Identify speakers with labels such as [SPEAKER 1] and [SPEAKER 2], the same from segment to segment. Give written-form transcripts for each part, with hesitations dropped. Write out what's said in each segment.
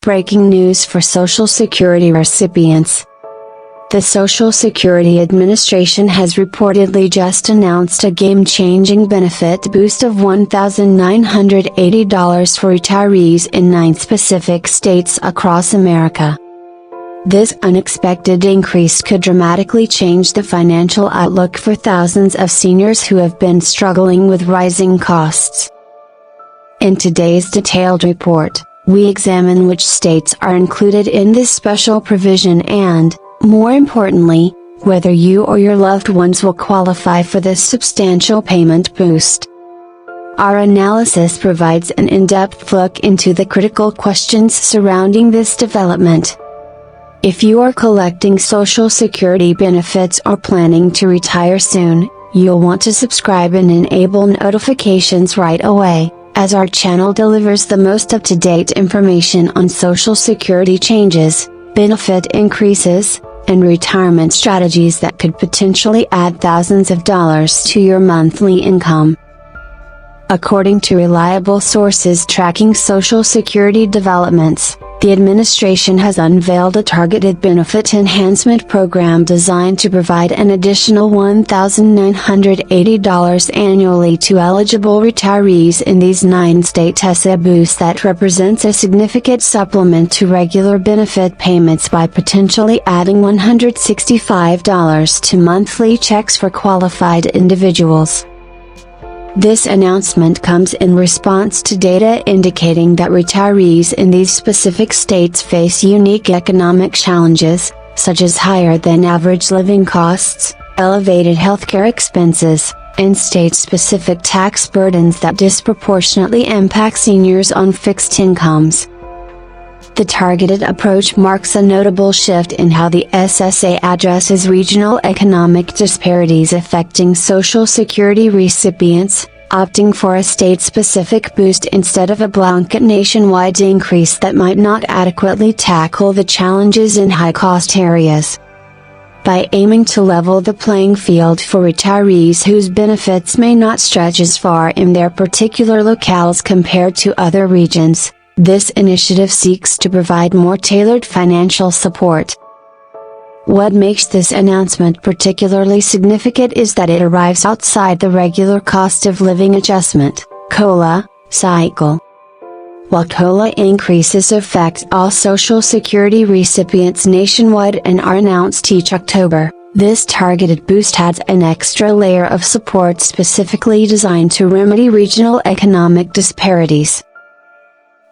[SPEAKER 1] breaking news for Social Security recipients. The Social Security Administration has reportedly just announced a game-changing benefit boost of $1,980 for retirees in 9 specific states across America. This unexpected increase could dramatically change the financial outlook for thousands of seniors who have been struggling with rising costs. In today's detailed report, we examine which states are included in this special provision and, more importantly, whether you or your loved ones will qualify for this substantial payment boost. Our analysis provides an in-depth look into the critical questions surrounding this development. If you are collecting Social Security benefits or planning to retire soon, you'll want to subscribe and enable notifications right away, as our channel delivers the most up-to-date information on Social Security changes, benefit increases, and retirement strategies that could potentially add thousands of dollars to your monthly income. According to reliable sources tracking Social Security developments, the administration has unveiled a targeted benefit enhancement program designed to provide an additional $1,980 annually to eligible retirees in these 9 states. A boost that represents a significant supplement to regular benefit payments by potentially adding $165 to monthly checks for qualified individuals. This announcement comes in response to data indicating that retirees in these specific states face unique economic challenges, such as higher than average living costs, elevated healthcare expenses, and state-specific tax burdens that disproportionately impact seniors on fixed incomes. The targeted approach marks a notable shift in how the SSA addresses regional economic disparities affecting Social Security recipients, opting for a state-specific boost instead of a blanket nationwide increase that might not adequately tackle the challenges in high-cost areas. By aiming to level the playing field for retirees whose benefits may not stretch as far in their particular locales compared to other regions, this initiative seeks to provide more tailored financial support. What makes this announcement particularly significant is that it arrives outside the regular cost of living adjustment, COLA, cycle. While COLA increases affect all Social Security recipients nationwide and are announced each October, this targeted boost adds an extra layer of support specifically designed to remedy regional economic disparities.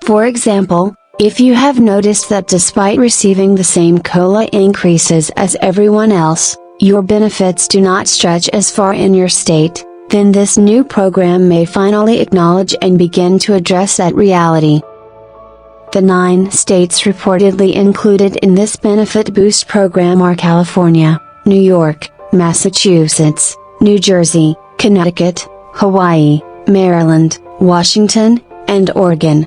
[SPEAKER 1] For example, if you have noticed that despite receiving the same COLA increases as everyone else, your benefits do not stretch as far in your state, then this new program may finally acknowledge and begin to address that reality. The 9 states reportedly included in this benefit boost program are California, New York, Massachusetts, New Jersey, Connecticut, Hawaii, Maryland, Washington, and Oregon.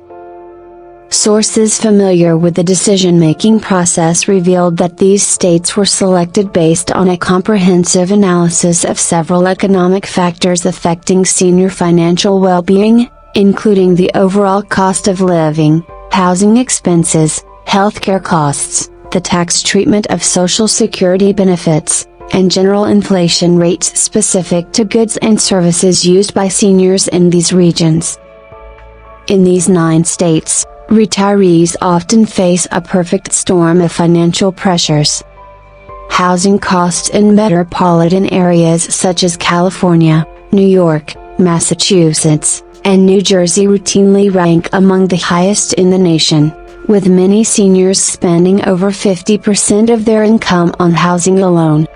[SPEAKER 1] Sources familiar with the decision-making process revealed that these states were selected based on a comprehensive analysis of several economic factors affecting senior financial well-being, including the overall cost of living, housing expenses, healthcare costs, the tax treatment of Social Security benefits, and general inflation rates specific to goods and services used by seniors in these regions. In these 9 states, retirees often face a perfect storm of financial pressures. Housing costs in metropolitan areas such as California, New York, Massachusetts, and New Jersey routinely rank among the highest in the nation, with many seniors spending over 50% of their income on housing alone.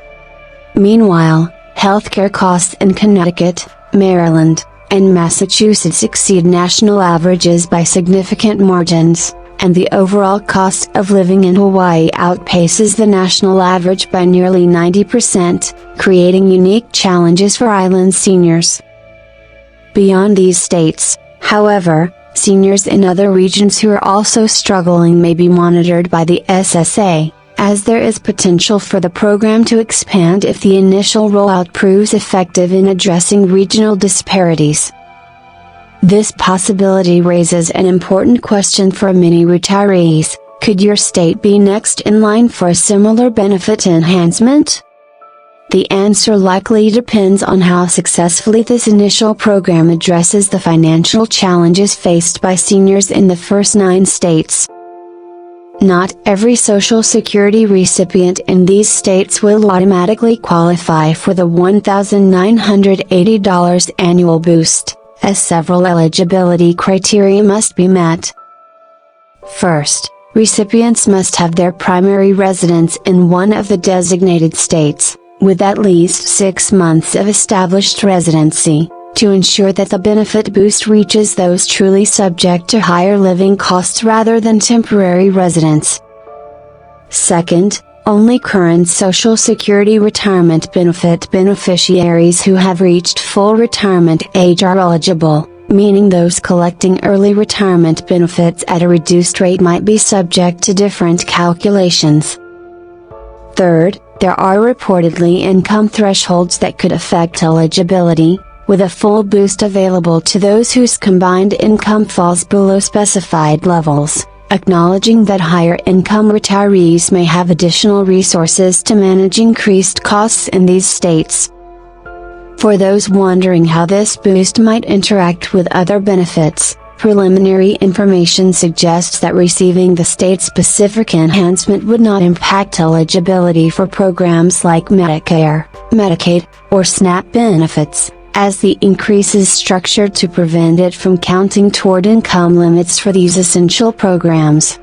[SPEAKER 1] Meanwhile, healthcare costs in Connecticut, Maryland, and Massachusetts exceed national averages by significant margins, and the overall cost of living in Hawaii outpaces the national average by nearly 90%, creating unique challenges for island seniors. Beyond these states, however, seniors in other regions who are also struggling may be monitored by the SSA, as there is potential for the program to expand if the initial rollout proves effective in addressing regional disparities. This possibility raises an important question for many retirees: Could your state be next in line for a similar benefit enhancement? The answer likely depends on how successfully this initial program addresses the financial challenges faced by seniors in the first 9 states. Not every Social Security recipient in these states will automatically qualify for the $1,980 annual boost, as several eligibility criteria must be met. First, recipients must have their primary residence in one of the designated states, with at least 6 months of established residency, to ensure that the benefit boost reaches those truly subject to higher living costs rather than temporary residents. Second, only current Social Security retirement benefit beneficiaries who have reached full retirement age are eligible, meaning those collecting early retirement benefits at a reduced rate might be subject to different calculations. Third, there are reportedly income thresholds that could affect eligibility, with a full boost available to those whose combined income falls below specified levels, acknowledging that higher income retirees may have additional resources to manage increased costs in these states. For those wondering how this boost might interact with other benefits, preliminary information suggests that receiving the state-specific enhancement would not impact eligibility for programs like Medicare, Medicaid, or SNAP benefits, as the increase is structured to prevent it from counting toward income limits for these essential programs.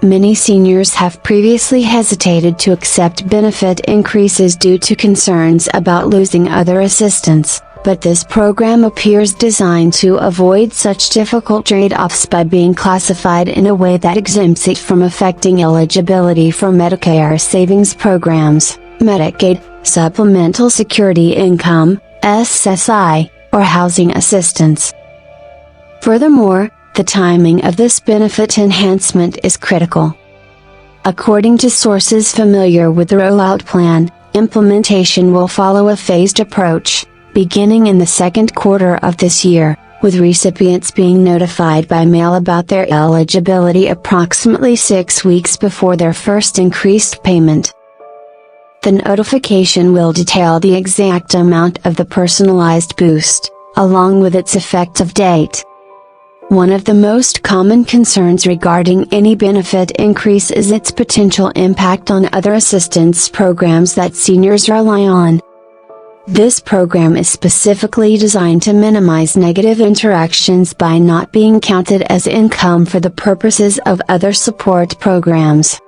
[SPEAKER 1] Many seniors have previously hesitated to accept benefit increases due to concerns about losing other assistance, but this program appears designed to avoid such difficult trade-offs by being classified in a way that exempts it from affecting eligibility for Medicare savings programs, Medicaid, Supplemental Security Income, SSI, or housing assistance. Furthermore, the timing of this benefit enhancement is critical. According to sources familiar with the rollout plan, implementation will follow a phased approach, beginning in the second quarter of this year, with recipients being notified by mail about their eligibility approximately 6 weeks before their first increased payment. The notification will detail the exact amount of the personalized boost, along with its effective date. One of the most common concerns regarding any benefit increase is its potential impact on other assistance programs that seniors rely on. This program is specifically designed to minimize negative interactions by not being counted as income for the purposes of other support programs.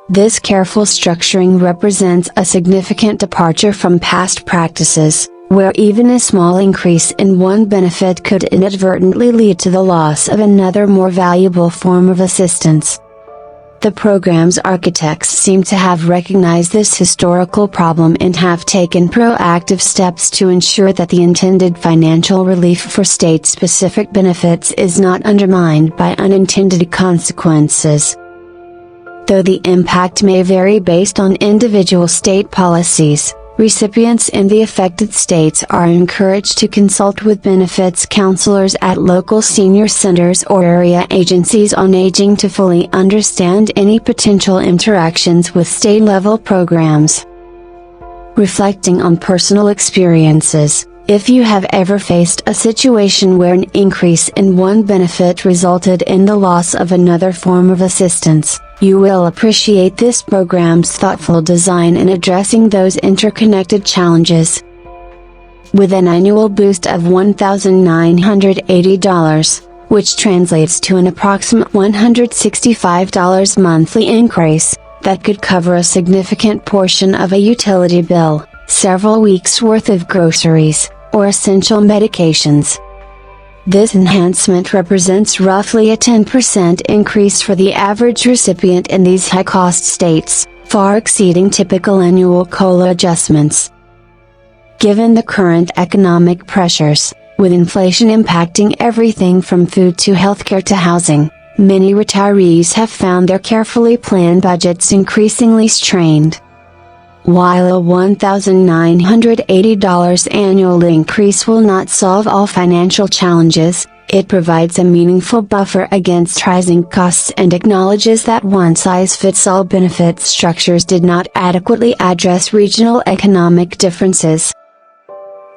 [SPEAKER 1] This careful structuring represents a significant departure from past practices, where even a small increase in one benefit could inadvertently lead to the loss of another more valuable form of assistance. The program's architects seem to have recognized this historical problem and have taken proactive steps to ensure that the intended financial relief for state-specific benefits is not undermined by unintended consequences. Though the impact may vary based on individual state policies, recipients in the affected states are encouraged to consult with benefits counselors at local senior centers or area agencies on aging to fully understand any potential interactions with state-level programs. Reflecting on personal experiences, if you have ever faced a situation where an increase in one benefit resulted in the loss of another form of assistance, you will appreciate this program's thoughtful design in addressing those interconnected challenges. With an annual boost of $1,980, which translates to an approximate $165 monthly increase, that could cover a significant portion of a utility bill, several weeks' worth of groceries, or essential medications. This enhancement represents roughly a 10% increase for the average recipient in these high-cost states, far exceeding typical annual COLA adjustments. Given the current economic pressures, with inflation impacting everything from food to healthcare to housing, many retirees have found their carefully planned budgets increasingly strained. While a $1,980 annual increase will not solve all financial challenges, It provides a meaningful buffer against rising costs and acknowledges that one-size-fits-all benefit structures did not adequately address regional economic differences.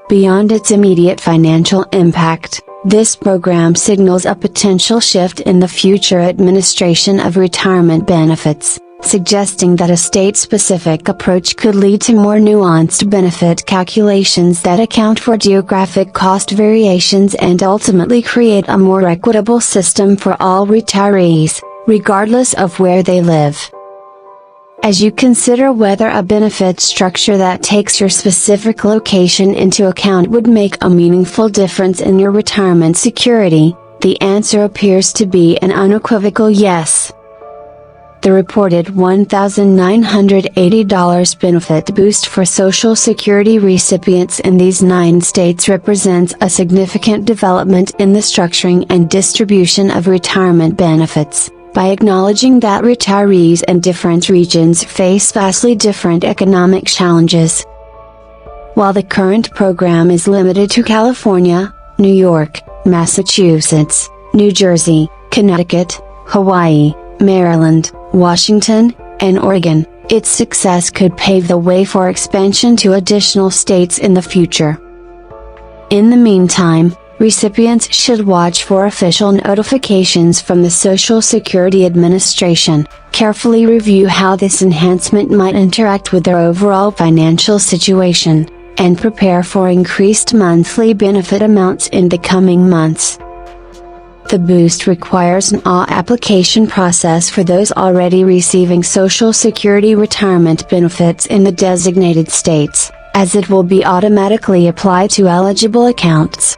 [SPEAKER 1] Beyond its immediate financial impact, this program signals a potential shift in the future administration of retirement benefits, suggesting that a state-specific approach could lead to more nuanced benefit calculations that account for geographic cost variations and ultimately create a more equitable system for all retirees, regardless of where they live. As you consider whether a benefit structure that takes your specific location into account would make a meaningful difference in your retirement security, the answer appears to be an unequivocal yes. The reported $1,980 benefit boost for Social Security recipients in these 9 states represents a significant development in the structuring and distribution of retirement benefits, by acknowledging that retirees in different regions face vastly different economic challenges. While the current program is limited to California, New York, Massachusetts, New Jersey, Connecticut, Hawaii, Maryland, Washington, and Oregon, its success could pave the way for expansion to additional states in the future. In the meantime, recipients should watch for official notifications from the Social Security Administration, carefully review how this enhancement might interact with their overall financial situation, and prepare for increased monthly benefit amounts in the coming months. The boost requires an application process for those already receiving Social Security retirement benefits in the designated states, as it will be automatically applied to eligible accounts.